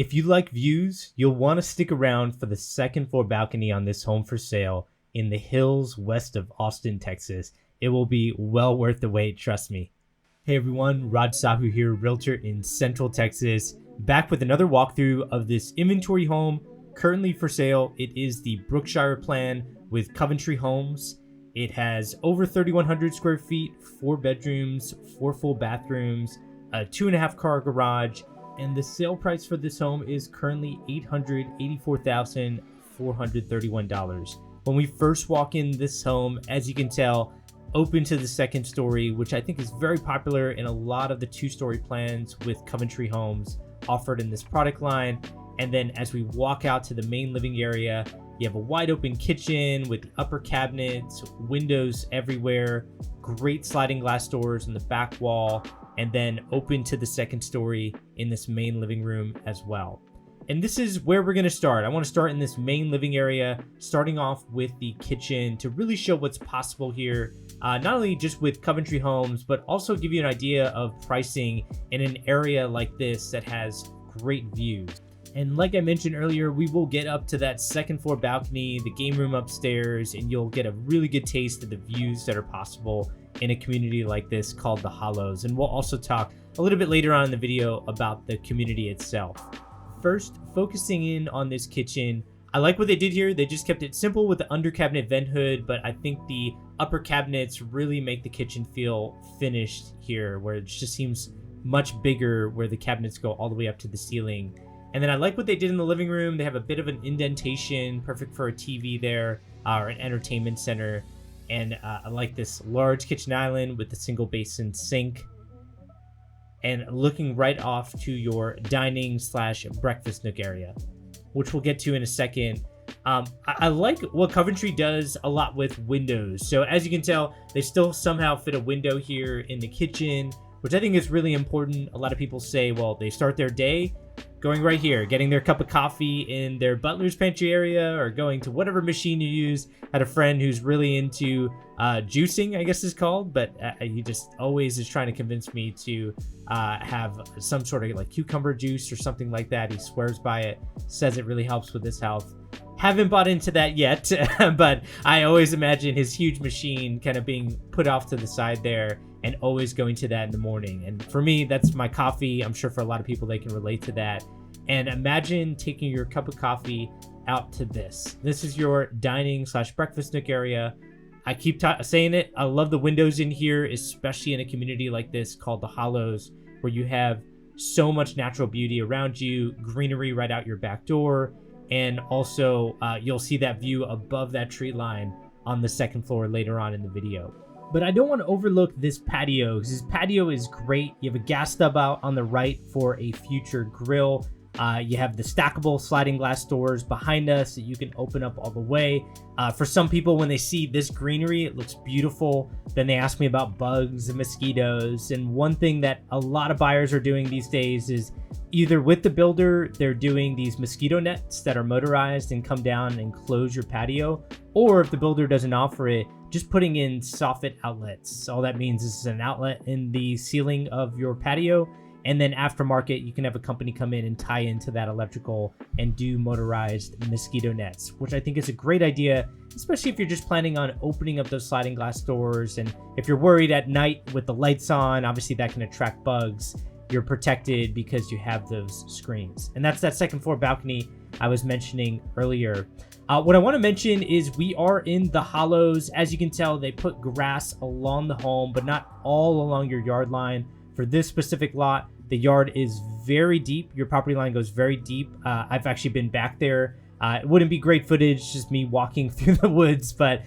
If you like views, you'll want to stick around for the second floor balcony on this home for sale in the hills west of Austin, Texas. It will be well worth the wait, trust me. Hey everyone, Raj Sahu here, realtor in Central Texas, back with another walkthrough of this inventory home currently for sale. It is the Brookshire plan with Coventry Homes. It has over 3,100 square feet, 4 bedrooms, 4 full bathrooms, a 2.5 car garage, and the sale price for this home is currently $884,431. When we first walk in this home, as you can tell, open to the second story, which I think is very popular in a lot of the 2-story plans with Coventry Homes offered in this product line. And then as we walk out to the main living area, you have a wide open kitchen with upper cabinets, windows everywhere, great sliding glass doors in the back wall, and then open to the second story in this main living room as well. And this is where we're going to start. I want to start in this main living area, starting off with the kitchen to really show what's possible here, not only just with Coventry Homes, but also give you an idea of pricing in an area like this that has great views. And like I mentioned earlier, we will get up to that second floor balcony, the game room upstairs, and you'll get a really good taste of the views that are possible in a community like this called the Hollows. And we'll also talk a little bit later on in the video about the community itself. First, focusing in on this kitchen, I like what they did here. They just kept it simple with the under cabinet vent hood, but I think the upper cabinets really make the kitchen feel finished here, where it just seems much bigger where the cabinets go all the way up to the ceiling. And then I like what they did in the living room. They have a bit of an indentation, perfect for a TV there, or an entertainment center. And I like this large kitchen island with the single basin sink. And looking right off to your dining / breakfast nook area, which we'll get to in a second. I like what Coventry does a lot with windows. So as you can tell, they still somehow fit a window here in the kitchen, which I think is really important. A lot of people say, well, they start their day going right here, getting their cup of coffee in their Butlers Pantry area, or going to whatever machine you use. I had a friend who's really into juicing, I guess it's called, but he just always is trying to convince me to have some sort of like cucumber juice or something like that. He swears by it, says it really helps with his health. Haven't bought into that yet, but I always imagine his huge machine kind of being put off to the side there and always going to that in the morning. And for me, that's my coffee. I'm sure for a lot of people, they can relate to that. And imagine taking your cup of coffee out to this. This is your dining / breakfast nook area. I keep saying it. I love the windows in here, especially in a community like this called the Hollows, where you have so much natural beauty around you, greenery right out your back door. And also you'll see that view above that tree line on the second floor later on in the video. But I don't want to overlook this patio, because this patio is great. You have a gas stub out on the right for a future grill. You have the stackable sliding glass doors behind us that you can open up all the way. For some people, when they see this greenery, it looks beautiful. Then they ask me about bugs and mosquitoes. And one thing that a lot of buyers are doing these days is either with the builder, they're doing these mosquito nets that are motorized and come down and close your patio. Or if the builder doesn't offer it, just putting in soffit outlets. All that means is an outlet in the ceiling of your patio. And then aftermarket, you can have a company come in and tie into that electrical and do motorized mosquito nets, which I think is a great idea, especially if you're just planning on opening up those sliding glass doors. And if you're worried at night with the lights on, obviously that can attract bugs. You're protected because you have those screens. And that's that second floor balcony I was mentioning earlier. What I want to mention is we are in the Hollows. As you can tell, they put grass along the home, but not all along your yard line. For this specific lot, the yard is very deep. Your property line goes very deep. I've actually been back there. It wouldn't be great footage, just me walking through the woods, but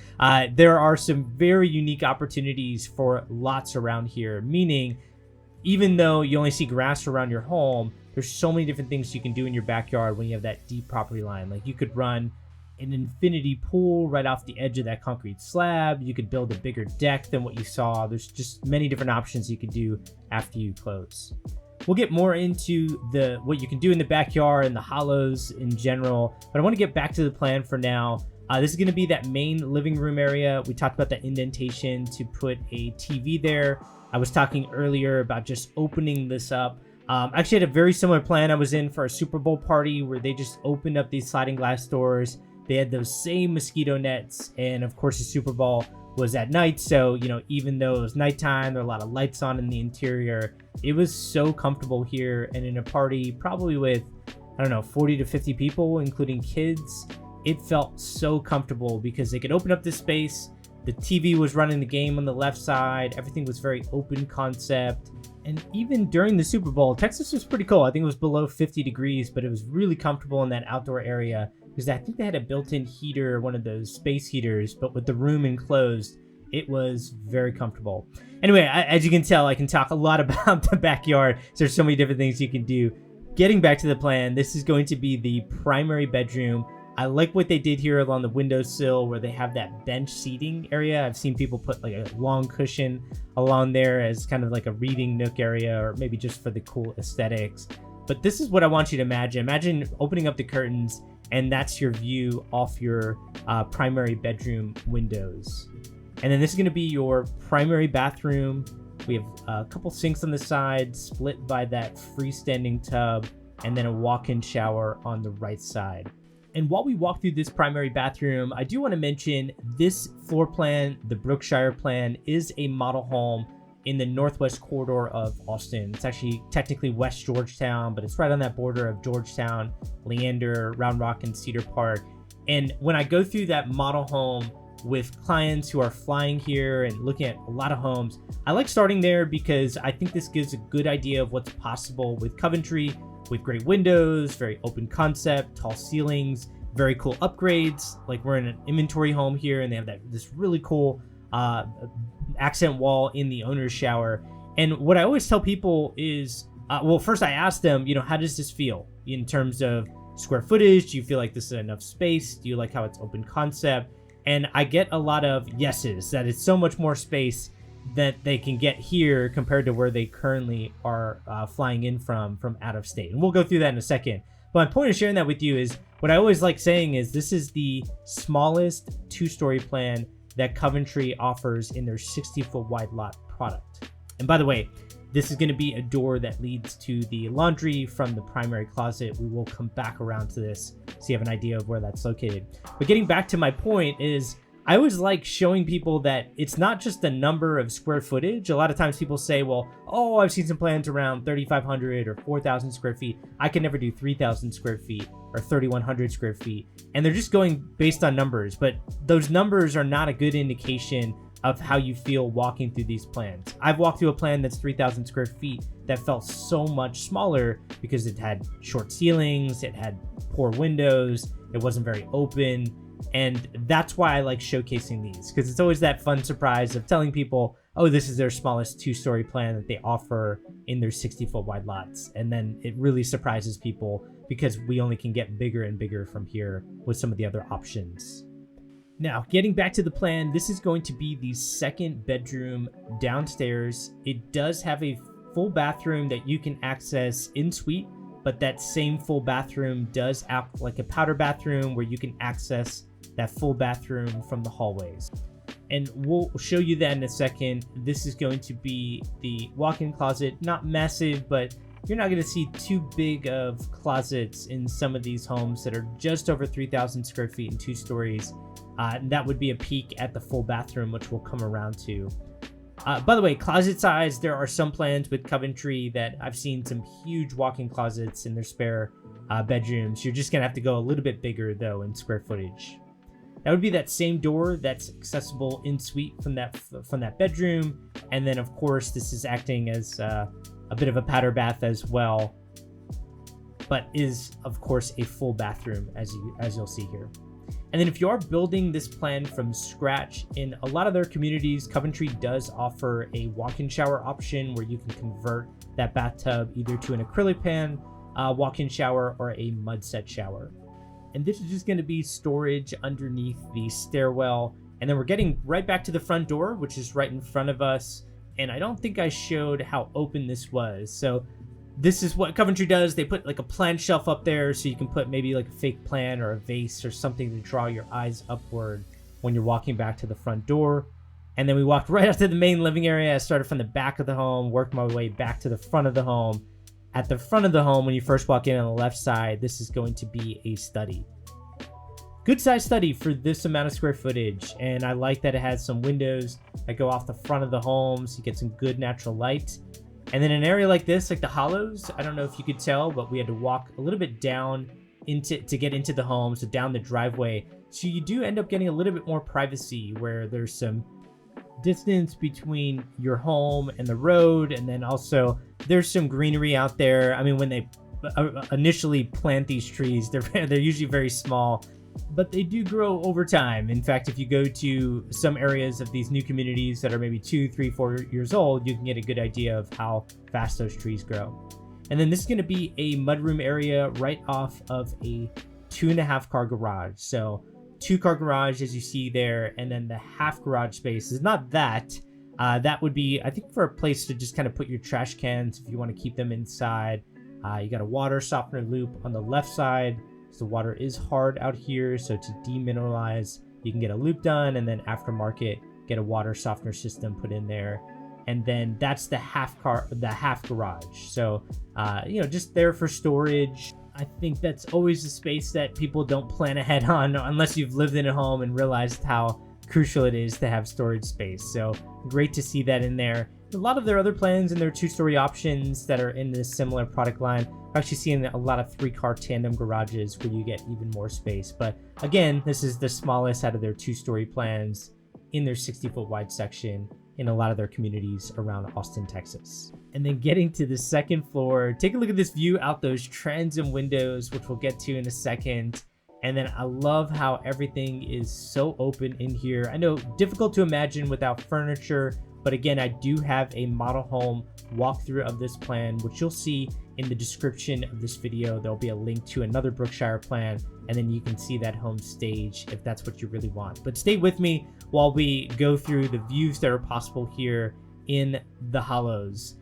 there are some very unique opportunities for lots around here, meaning even though you only see grass around your home, there's so many different things you can do in your backyard when you have that deep property line. Like you could run an infinity pool right off the edge of that concrete slab. You could build a bigger deck than what you saw. There's just many different options you could do after you close. We'll get more into what you can do in the backyard and the Hollows in general, but I want to get back to the plan for now. This is going to be that main living room area. We talked about that indentation to put a TV there. I was talking earlier about just opening this up I actually had a very similar plan. I was in for a Super Bowl party where they just opened up these sliding glass doors. They had those same mosquito nets, and of course the Super Bowl was at night, so even though it was nighttime, there were a lot of lights on in the interior. It was so comfortable here, and in a party probably with, I don't know, 40 to 50 people, including kids, it felt so comfortable because they could open up this space. The TV was running the game on the left side. Everything was very open concept. And even during the Super Bowl, Texas was pretty cold. I think it was below 50 degrees, but it was really comfortable in that outdoor area because I think they had a built-in heater, one of those space heaters, but with the room enclosed, it was very comfortable. Anyway, as you can tell, I can talk a lot about the backyard. So there's so many different things you can do. Getting back to the plan, this is going to be the primary bedroom. I like what they did here along the windowsill where they have that bench seating area. I've seen people put like a long cushion along there as kind of like a reading nook area, or maybe just for the cool aesthetics. But this is what I want you to imagine. Imagine opening up the curtains and that's your view off your primary bedroom windows. And then this is going to be your primary bathroom. We have a couple sinks on the side split by that freestanding tub, and then a walk-in shower on the right side. And while we walk through this primary bathroom, I do want to mention this floor plan, the Brookshire plan, is a model home in the northwest corridor of Austin. It's actually technically West Georgetown, but it's right on that border of Georgetown, Leander, Round Rock, and Cedar Park. And when I go through that model home with clients who are flying here and looking at a lot of homes, I like starting there because I think this gives a good idea of what's possible with Coventry, with great windows, very open concept, tall ceilings, very cool upgrades. Like we're in an inventory home here and they have this really cool accent wall in the owner's shower. And what I always tell people is, well, first I ask them, how does this feel in terms of square footage? Do you feel like this is enough space? Do you like how it's open concept? And I get a lot of yeses, that it's so much more space that they can get here compared to where they currently are flying in from out of state. And we'll go through that in a second. But my point of sharing that with you is what I always like saying is this is the smallest two-story plan that Coventry offers in their 60-foot wide lot product. And by the way, this is going to be a door that leads to the laundry from the primary closet. We will come back around to this so you have an idea of where that's located. But getting back to my point is I always like showing people that it's not just the number of square footage. A lot of times people say, well, oh, I've seen some plans around 3,500 or 4,000 square feet. I can never do 3,000 square feet or 3,100 square feet. And they're just going based on numbers. But those numbers are not a good indication of how you feel walking through these plans. I've walked through a plan that's 3,000 square feet that felt so much smaller because it had short ceilings, it had poor windows, it wasn't very open. And that's why I like showcasing these, because it's always that fun surprise of telling people, oh, this is their smallest two-story plan that they offer in their 60-foot wide lots. And then it really surprises people because we only can get bigger and bigger from here with some of the other options. Now, getting back to the plan, this is going to be the second bedroom downstairs. It does have a full bathroom that you can access in suite, but that same full bathroom does act like a powder bathroom where you can access that full bathroom from the hallways. And we'll show you that in a second. This is going to be the walk-in closet, not massive, but you're not going to see too big of closets in some of these homes that are just over 3,000 square feet and 2 stories. And that would be a peek at the full bathroom, which we'll come around to. By the way, closet size, there are some plans with Coventry that I've seen some huge walk-in closets in their spare bedrooms. You're just going to have to go a little bit bigger, though, in square footage. That would be that same door that's accessible in suite from that bedroom. And then, of course, this is acting as a bit of a powder bath as well, but is, of course, a full bathroom, as you'll see here. And then if you are building this plan from scratch, in a lot of their communities, Coventry does offer a walk-in shower option where you can convert that bathtub either to an acrylic pan, walk-in shower, or a mud set shower. And this is just going to be storage underneath the stairwell. And then we're getting right back to the front door, which is right in front of us. And I don't think I showed how open this was. So this is what Coventry does. They put like a plant shelf up there so you can put maybe like a fake plant or a vase or something to draw your eyes upward when you're walking back to the front door. And then we walked right up to the main living area. I started from the back of the home, worked my way back to the front of the home. At the front of the home, when you first walk in on the left side, this is going to be a study. Good size study for this amount of square footage, and I like that it has some windows that go off the front of the home, so you get some good natural light. And then an area like this, like the hollows, I don't know if you could tell, but we had to walk a little bit down to get into the home, so down the driveway. So you do end up getting a little bit more privacy, where there's some distance between your home and the road, and then also there's some greenery out there. I mean, when they initially plant these trees, they're usually very small, but they do grow over time. In fact, if you go to some areas of these new communities that are maybe 2, 3, 4 years old, you can get a good idea of how fast those trees grow. And then this is going to be a mudroom area right off of a 2.5 car garage. So 2-car garage, as you see there, and then the half garage space is not that. That would be, I think, for a place to just kind of put your trash cans if you want to keep them inside. You got a water softener loop on the left side. So the water is hard out here, so to demineralize, you can get a loop done, and then aftermarket, get a water softener system put in there. And then that's the half garage. So, just there for storage. I think that's always a space that people don't plan ahead on unless you've lived in a home and realized how crucial it is to have storage space. So great to see that in there. A lot of their other plans and their 2-story options that are in this similar product line, I'm actually seeing a lot of 3-car tandem garages where you get even more space. But again, this is the smallest out of their 2-story plans in their 60-foot wide section in a lot of their communities around Austin, Texas. And then getting to the second floor, take a look at this view out those transom windows, which we'll get to in a second. And then I love how everything is so open in here. I know, difficult to imagine without furniture, but again, I do have a model home walkthrough of this plan, which you'll see in the description of this video. There'll be a link to another Brookshire plan, and then you can see that home stage if that's what you really want. But stay with me while we go through the views that are possible here in the hollows.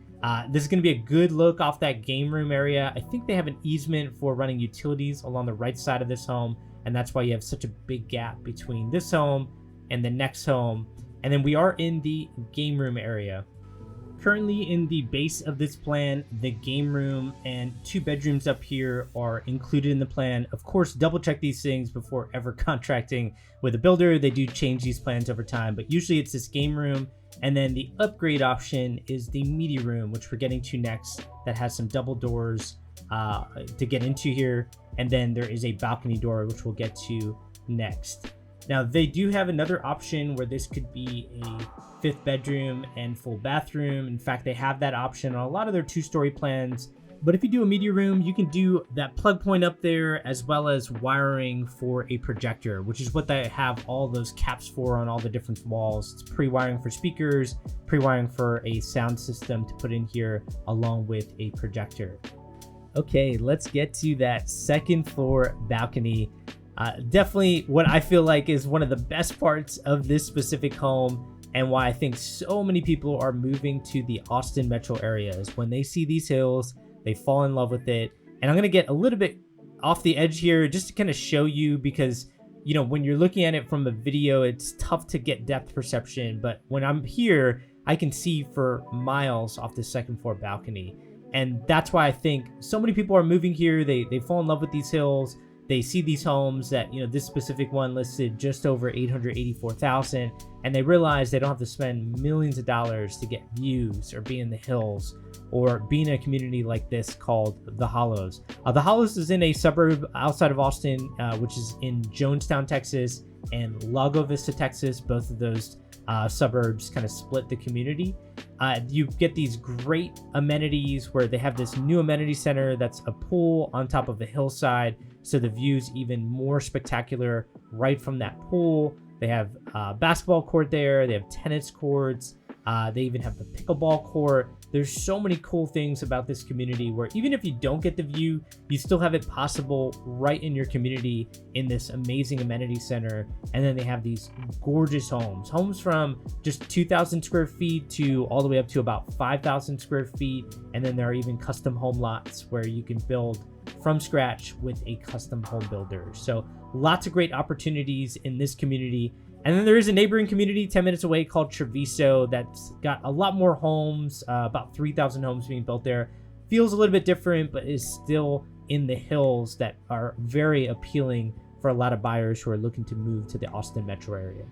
This is going to be a good look off that game room area. I think they have an easement for running utilities along the right side of this home, and that's why you have such a big gap between this home and the next home. And then we are in the game room area. Currently in the base of this plan, the game room and 2 bedrooms up here are included in the plan. Of course, double check these things before ever contracting with a builder. They do change these plans over time, but usually it's this game room. And then the upgrade option is the media room, which we're getting to next, that has some double doors to get into here. And then there is a balcony door, which we'll get to next. Now, they do have another option where this could be a 5th bedroom and full bathroom. In fact, they have that option on a lot of their 2-story plans. But if you do a media room, you can do that plug point up there, as well as wiring for a projector, which is what they have all those caps for on all the different walls. It's pre-wiring for speakers, pre-wiring for a sound system to put in here, along with a projector. Okay, let's get to that second floor balcony. Definitely what I feel like is one of the best parts of this specific home, and why I think so many people are moving to the Austin metro area, is when they see these hills, they fall in love with it. And I'm going to get a little bit off the edge here just to kind of show you, because, you know, when you're looking at it from a video, it's tough to get depth perception. But when I'm here, I can see for miles off the second floor balcony. And that's why I think so many people are moving here. They fall in love with these hills. They see these homes that, you know, this specific one listed just over $884,000, and they realize they don't have to spend millions of dollars to get views or be in the hills or be in a community like this called The Hollows. The Hollows is in a suburb outside of Austin, which is in Jonestown, Texas, and Lago Vista, Texas. Both of those suburbs kind of split the community. You get these great amenities where they have this new amenity center that's a pool on top of a hillside, so the view's even more spectacular right from that pool. They have a basketball court there, they have tennis courts, they even have the pickleball court. There's so many cool things about this community where even if you don't get the view, you still have it possible right in your community in this amazing amenity center. And then they have these gorgeous homes from just 2,000 square feet to all the way up to about 5,000 square feet. And then there are even custom home lots where you can build from scratch with a custom home builder. So lots of great opportunities in this community. And then there is a neighboring community 10 minutes away called Treviso that's got a lot more homes, about 3,000 homes being built there. feels a little bit different, but is still in the hills that are very appealing for a lot of buyers who are looking to move to the Austin metro area.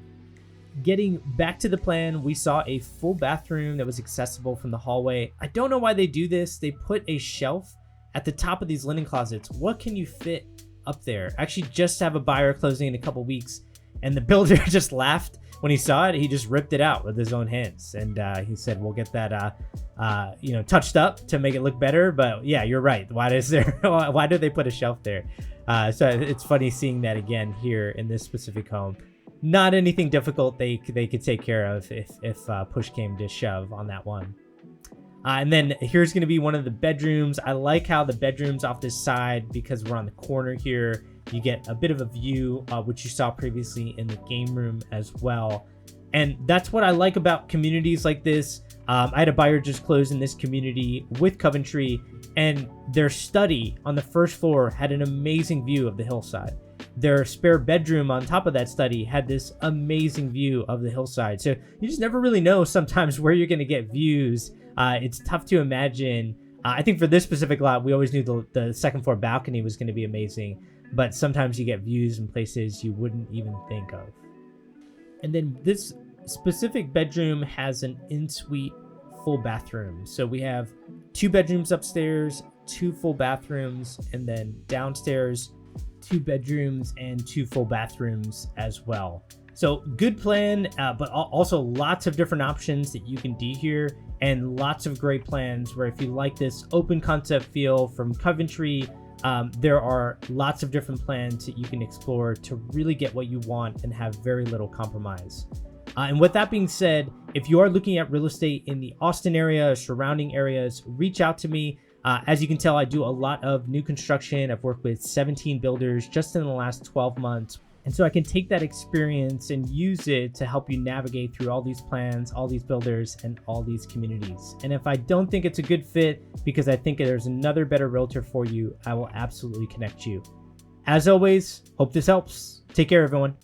Getting back to the plan, we saw a full bathroom that was accessible from the hallway. I don't know why they do this. They put a shelf at the top of these linen closets. What can you fit up there? Actually, just have a buyer closing in a couple weeks, and the builder just laughed when he saw it. He just ripped it out with his own hands, and he said, "We'll get that, touched up to make it look better." But yeah, you're right. Why do they put a shelf there? So it's funny seeing that again here in this specific home. Not anything difficult they could take care of if push came to shove on that one. And then here's going to be one of the bedrooms. I like how the bedroom's off this side because we're on the corner here. You get a bit of a view, which you saw previously in the game room as well. And that's what I like about communities like this. I had a buyer just close in this community with Coventry, and their study on the first floor had an amazing view of the hillside. Their spare bedroom on top of that study had this amazing view of the hillside. So you just never really know sometimes where you're going to get views. It's tough to imagine. I think for this specific lot, we always knew the second floor balcony was going to be amazing, but sometimes you get views in places you wouldn't even think of. And then this specific bedroom has an in-suite full bathroom. So we have 2 bedrooms upstairs, 2 full bathrooms, and then downstairs 2 bedrooms and 2 full bathrooms as well. So good plan, but also lots of different options that you can do here, and lots of great plans where if you like this open concept feel from Coventry, there are lots of different plans that you can explore to really get what you want and have very little compromise. And with that being said, if you are looking at real estate in the Austin area or surrounding areas, reach out to me. As you can tell, I do a lot of new construction. I've worked with 17 builders just in the last 12 months. And so I can take that experience and use it to help you navigate through all these plans, all these builders, and all these communities. And if I don't think it's a good fit because I think there's another better realtor for you, I will absolutely connect you. As always, hope this helps. Take care, everyone.